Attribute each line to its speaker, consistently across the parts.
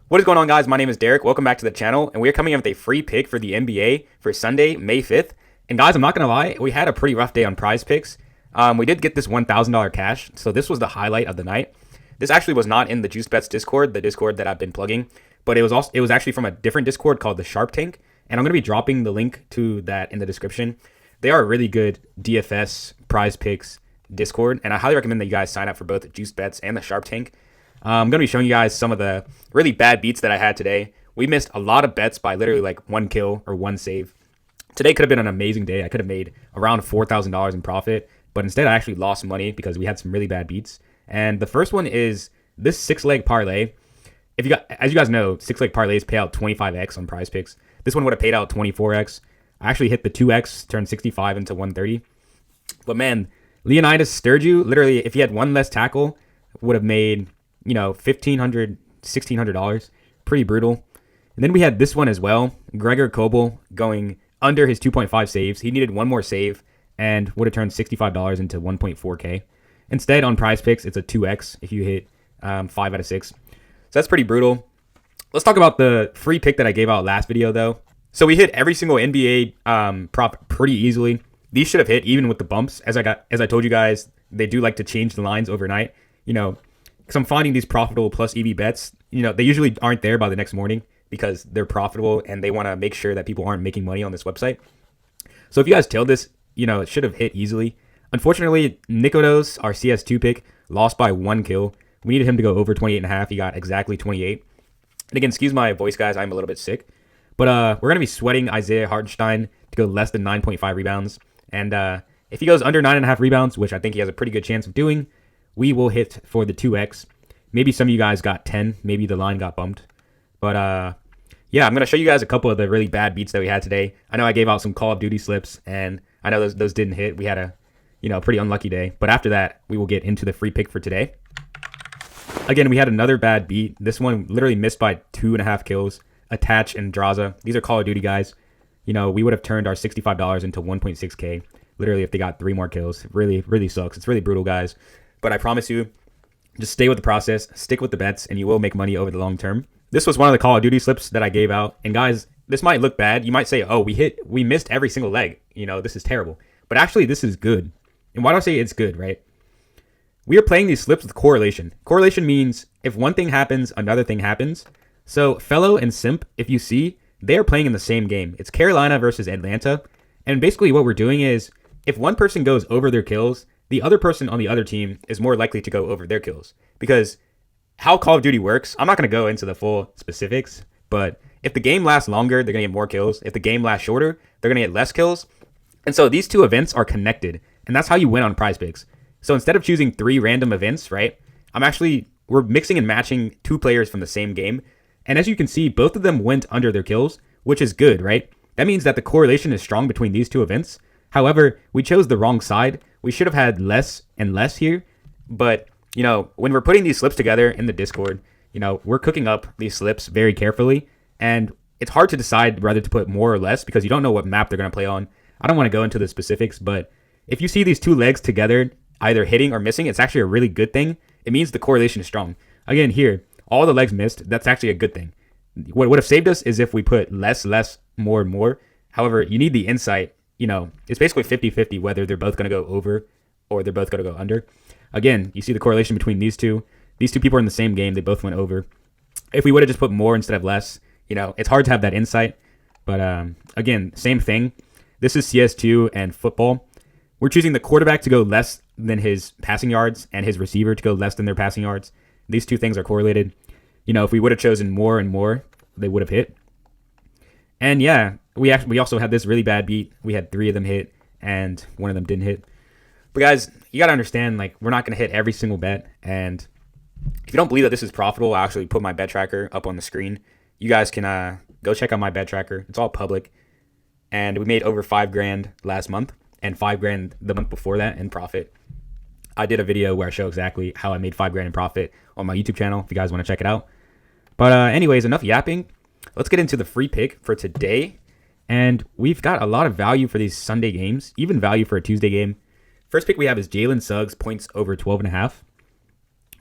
Speaker 1: What is going on, guys? My name is Derek. Welcome back to the channel, and we are coming in with a free pick for the NBA for Sunday, May 5th. And guys, I'm not going to lie, we had a pretty rough day on PrizePicks. We did get this $1,000 cash, so this was the highlight of the night. This actually was not in the Juice Bets Discord, the Discord that I've been plugging, but it was actually from a different Discord called the Sharp Tank, and I'm going to be dropping the link to that in the description. They are a really good DFS PrizePicks Discord, and I highly recommend that you guys sign up for both Juice Bets and the Sharp Tank. I'm going to be showing you guys some of the really bad beats that I had today. We missed a lot of bets by literally like one kill or one save. Today could have been an amazing day. I could have made around $4,000 in profit, but instead I actually lost money because we had some really bad beats. And the first one is this 6-leg parlay. As you guys know, 6-leg parlays pay out 25x on PrizePicks. This one would have paid out 24x. I actually hit the 2x, turned 65 into 130. But man, Leonidas Sturgeon, literally, if he had one less tackle, would have made, $1,500, $1,600. Pretty brutal. And then we had this one as well. Gregor Kobel going under his 2.5 saves. He needed one more save and would have turned $65 into 1.4K. Instead, on PrizePicks, it's a 2x if you hit 5 out of 6. So that's pretty brutal. Let's talk about the free pick that I gave out last video, though. So we hit every single NBA prop pretty easily. These should have hit even with the bumps. As I told you guys, they do like to change the lines overnight. Because I'm finding these profitable plus EV bets, they usually aren't there by the next morning because they're profitable and they want to make sure that people aren't making money on this website. So if you guys tailed this, it should have hit easily. Unfortunately, Nikodos, our CS2 pick, lost by 1 kill. We needed him to go over 28.5. He got exactly 28. And again, excuse my voice, guys. I'm a little bit sick. But we're going to be sweating Isaiah Hartenstein to go less than 9.5 rebounds. And if he goes under 9.5 rebounds, which I think he has a pretty good chance of doing, we will hit for the 2x. Maybe some of you guys got 10. Maybe the line got bumped. But yeah, I'm going to show you guys a couple of the really bad beats that we had today. I know I gave out some Call of Duty slips, and I know those didn't hit. We had a pretty unlucky day. But after that, we will get into the free pick for today. Again, we had another bad beat. This one literally missed by 2.5 kills. Attach and Draza. These are Call of Duty guys. We would have turned our $65 into 1.6K. Literally, if they got 3 more kills. It really, really sucks. It's really brutal, guys. But I promise you, just stay with the process, stick with the bets, and you will make money over the long term. This was one of the Call of Duty slips that I gave out. And guys, this might look bad. You might say, oh, we missed every single leg. This is terrible. But actually, this is good. And why do I say it's good, right? We are playing these slips with correlation. Correlation means if one thing happens, another thing happens. So Fellow and Simp, if you see, they are playing in the same game. It's Carolina versus Atlanta. And basically what we're doing is if one person goes over their kills, the other person on the other team is more likely to go over their kills. Because how Call of Duty works, I'm not going to go into the full specifics, but if the game lasts longer, they're going to get more kills. If the game lasts shorter, they're going to get less kills. And so these two events are connected, and that's how you win on PrizePicks. So instead of choosing 3 random events, right, we're mixing and matching 2 players from the same game. And as you can see, both of them went under their kills, which is good, right? That means that the correlation is strong between these 2 events. However, we chose the wrong side. We should have had less and less here. But, when we're putting these slips together in the Discord, we're cooking up these slips very carefully. And it's hard to decide whether to put more or less because you don't know what map they're going to play on. I don't want to go into the specifics, but if you see these 2 legs together, either hitting or missing, it's actually a really good thing. It means the correlation is strong. Again, here, all the legs missed. That's actually a good thing. What would have saved us is if we put less, more, and more. However, you need the insight. It's basically 50-50 whether they're both going to go over or they're both going to go under. Again, you see the correlation between these two. These 2 people are in the same game. They both went over. If we would have just put more instead of less, it's hard to have that insight. But again, same thing. This is CS2 and football. We're choosing the quarterback to go less than his passing yards and his receiver to go less than their passing yards. These 2 things are correlated. If we would have chosen more and more, they would have hit. And yeah, we also had this really bad beat. We had 3 of them hit, and 1 of them didn't hit. But guys, you got to understand, we're not going to hit every single bet. And if you don't believe that this is profitable, I'll actually put my bet tracker up on the screen. You guys can go check out my bet tracker. It's all public. And we made over $5,000 last month and $5,000 the month before that in profit. I did a video where I show exactly how I made $5,000 in profit on my YouTube channel if you guys want to check it out. But anyways, enough yapping. Let's get into the free pick for today. And we've got a lot of value for these Sunday games, even value for a Tuesday game. First pick we have is Jalen Suggs, points over 12.5.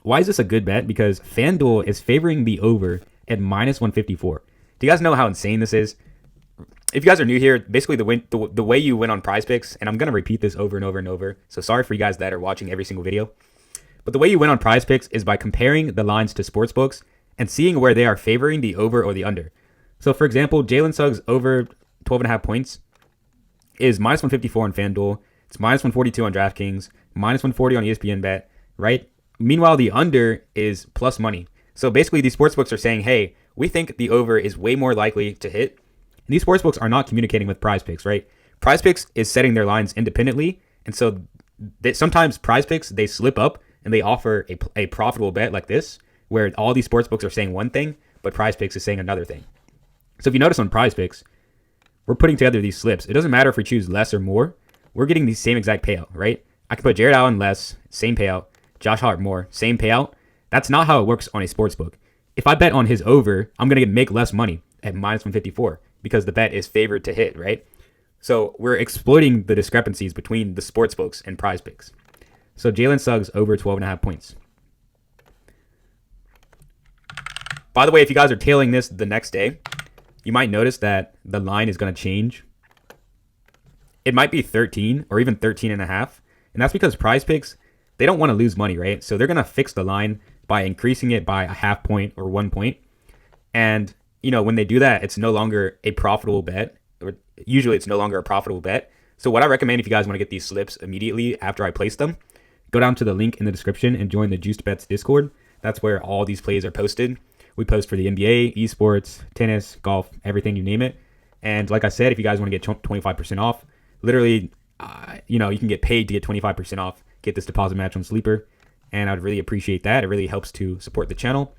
Speaker 1: Why is this a good bet? Because FanDuel is favoring the over at minus 154. Do you guys know how insane this is? If you guys are new here, basically the way you win on PrizePicks, and I'm going to repeat this over and over and over, so sorry for you guys that are watching every single video, but the way you win on PrizePicks is by comparing the lines to sportsbooks and seeing where they are favoring the over or the under. So for example, Jalen Suggs over 12.5 points is minus 154 on FanDuel. It's minus 142 on DraftKings, minus 140 on ESPN Bet, right? Meanwhile, the under is plus money. So basically, these sportsbooks are saying, hey, we think the over is way more likely to hit. And these sportsbooks are not communicating with PrizePicks, right? PrizePicks is setting their lines independently. And so sometimes PrizePicks, they slip up and they offer a profitable bet like this, where all these sportsbooks are saying one thing, but PrizePicks is saying another thing. So if you notice on PrizePicks, we're putting together these slips. It doesn't matter if we choose less or more. We're getting the same exact payout, right? I can put Jared Allen less, same payout. Josh Hart more, same payout. That's not how it works on a sportsbook. If I bet on his over, I'm going to make less money at minus 154 because the bet is favored to hit, right? So we're exploiting the discrepancies between the sportsbooks and PrizePicks. So Jalen Suggs over 12.5 points. By the way, if you guys are tailing this the next day, you might notice that the line is going to change. It might be 13 or even 13 and a half. And that's because PrizePicks, they don't want to lose money, right? So they're going to fix the line by increasing it by a half point or 1 point. And, when they do that, it's no longer a profitable bet. Or usually it's no longer a profitable bet. So what I recommend if you guys want to get these slips immediately after I place them, go down to the link in the description and join the Juiced Bets Discord. That's where all these plays are posted. We post for the NBA, esports, tennis, golf, everything, you name it. And like I said, if you guys want to get 25% off, literally, you can get paid to get 25% off, get this deposit match on Sleeper. And I'd really appreciate that. It really helps to support the channel.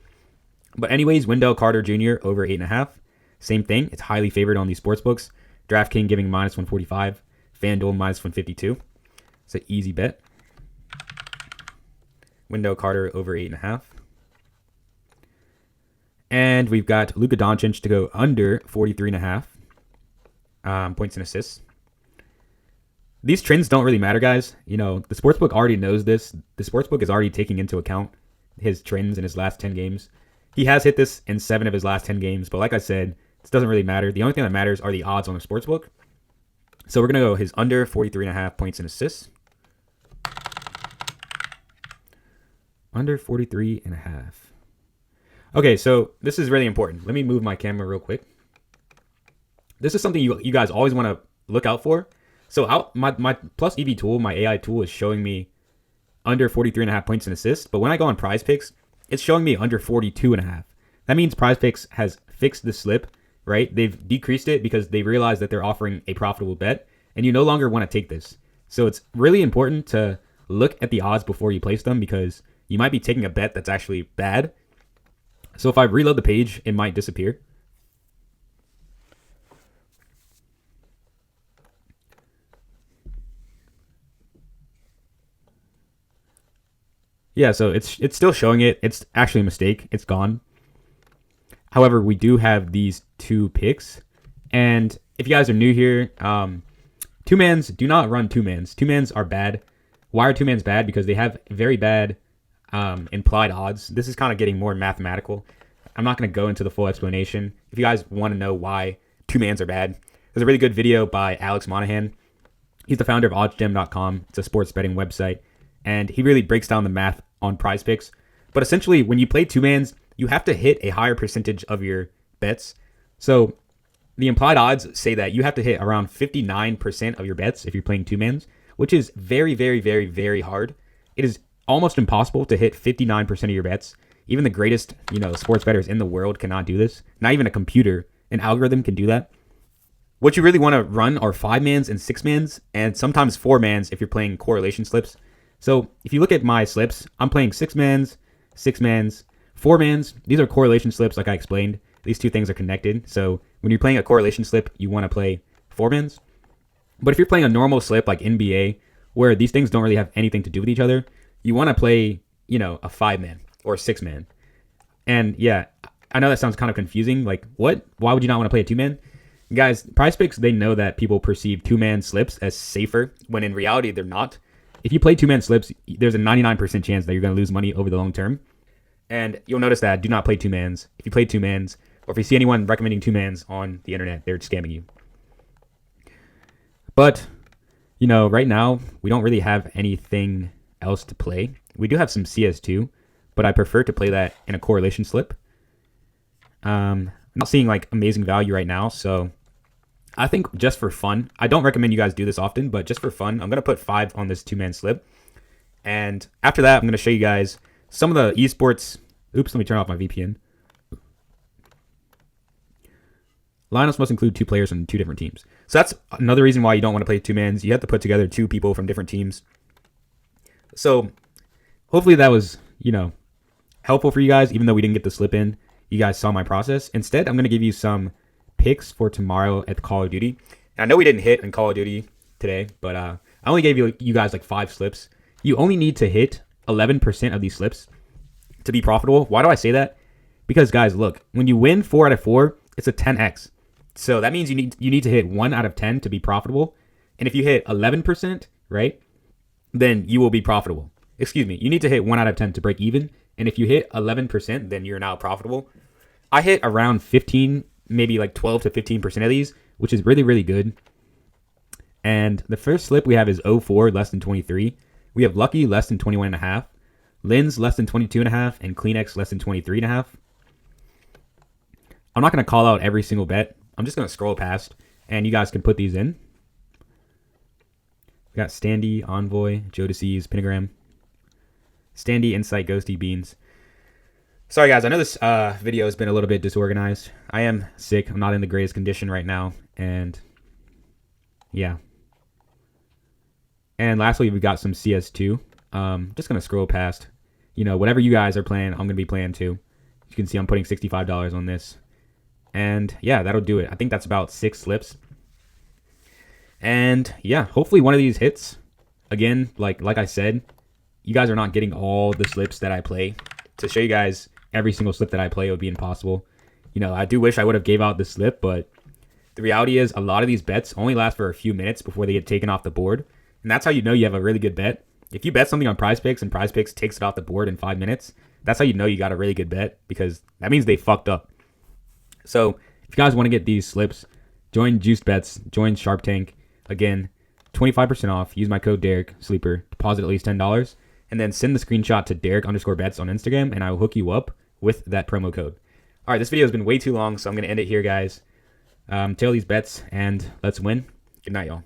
Speaker 1: But anyways, Wendell Carter Jr. over 8.5. Same thing. It's highly favored on these sportsbooks. DraftKings giving minus 145. FanDuel minus 152. It's an easy bet. Wendell Carter over 8.5. And we've got Luka Doncic to go under 43.5 points and assists. These trends don't really matter, guys. The sportsbook already knows this. The sportsbook is already taking into account his trends in his last 10 games. He has hit this in 7 of his last 10 games. But like I said, this doesn't really matter. The only thing that matters are the odds on the sportsbook. So we're going to go his under 43.5 points and assists. Under 43.5. Okay, so this is really important. Let me move my camera real quick. This is something you guys always want to look out for. So my plus EV tool, my AI tool, is showing me under 43.5 points and assists. But when I go on PrizePicks, it's showing me under 42.5. That means PrizePicks has fixed the slip, right? They've decreased it because they realize that they're offering a profitable bet, and you no longer want to take this. So it's really important to look at the odds before you place them because you might be taking a bet that's actually bad. So if I reload the page, it might disappear. Yeah, so it's still showing it. It's actually a mistake. It's gone. However, we do have these 2 picks. And if you guys are new here, 2-mans, do not run 2-mans. 2-mans are bad. Why are 2-mans bad? Because they have very bad implied odds. This is kind of getting more mathematical. I'm not going to go into the full explanation. If you guys want to know why 2-mans are bad, there's a really good video by Alex Monahan. He's the founder of oddsgem.com. It's a sports betting website. And he really breaks down the math on PrizePicks. But essentially, when you play 2-mans, you have to hit a higher percentage of your bets. So the implied odds say that you have to hit around 59% of your bets if you're playing 2-mans, which is very, very, very, very hard. It is almost impossible to hit 59% of your bets. Even the greatest, sports bettors in the world cannot do this. Not even a computer, an algorithm can do that. What you really want to run are 5-mans and 6-mans, and sometimes 4-mans if you're playing correlation slips. So if you look at my slips, I'm playing 6-mans, 6-mans, 4-mans. These are correlation slips, like I explained. These 2 things are connected. So when you're playing a correlation slip, you want to play 4-mans. But if you're playing a normal slip like NBA, where these things don't really have anything to do with each other, you want to play, a 5-man or a 6-man. And yeah, I know that sounds kind of confusing. Like, what? Why would you not want to play a 2-man? Guys, PrizePicks, they know that people perceive 2-man slips as safer when in reality they're not. If you play 2-man slips, there's a 99% chance that you're going to lose money over the long term. And you'll notice that I do not play two mans. If you play two mans, or if you see anyone recommending two mans on the internet, they're scamming you. But, you know, right now, we don't really have anything else to play. We do have some CS2, but I prefer to play that in a correlation slip. I'm not seeing like amazing value right now, so I think just for fun, I don't recommend you guys do this often, but just for fun, I'm going to put 5 on this 2-man slip. And after that, I'm going to show you guys some of the esports. Oops, let me turn off my VPN. Lineups must include 2 players from 2 different teams. So that's another reason why you don't want to play 2-mans. You have to put together 2 people from different teams. So hopefully that was, you know, helpful for you guys, even though we didn't get the slip in. You guys saw my process. Instead, I'm going to give you some picks for tomorrow at Call of Duty. And I know we didn't hit in Call of Duty today, but I only gave you guys like 5 slips. You only need to hit 11% of these slips to be profitable. Why do I say that? Because guys, look, when you win 4 out of 4, it's a 10x. So that means you need to hit 1 out of 10 to be profitable. And if you hit 11%, right, then you will be profitable. Excuse me, you need to hit 1 out of 10 to break even. And if you hit 11%, then you're now profitable. I hit around 15, maybe like 12 to 15% of these, which is really, really good. And the first slip we have is 04, less than 23. We have Lucky, less than 21.5. Lens, less than 22.5. And Kleenex, less than 23.5. I'm not going to call out every single bet. I'm just going to scroll past, and you guys can put these in. We got Standy, Envoy, Jodeci's, Pentagram. Standy, Insight, Ghosty, Beans. Sorry, guys. I know this video has been a little bit disorganized. I am sick. I'm not in the greatest condition right now. And, yeah. And lastly, we got some CS2. Just going to scroll past. You know, whatever you guys are playing, I'm going to be playing too. You can see I'm putting $65 on this. And, yeah, that'll do it. I think that's about 6 slips. And, yeah, hopefully one of these hits. Again, like I said, you guys are not getting all the slips that I play. To show you guys every single slip that I play, it would be impossible. You know, I do wish I would have gave out the slip, but the reality is a lot of these bets only last for a few minutes before they get taken off the board. And that's how you know you have a really good bet. If you bet something on PrizePicks and PrizePicks takes it off the board in 5 minutes, that's how you know you got a really good bet, because that means they fucked up. So if you guys want to get these slips, join Juiced Bets, join Sharp Tank. Again, 25% off. Use my code Derek Sleeper. Deposit at least $10. And then send the screenshot to Derek_bets on Instagram, and I will hook you up with that promo code. All right, this video has been way too long, so I'm going to end it here, guys. Tail these bets, and let's win. Good night, y'all.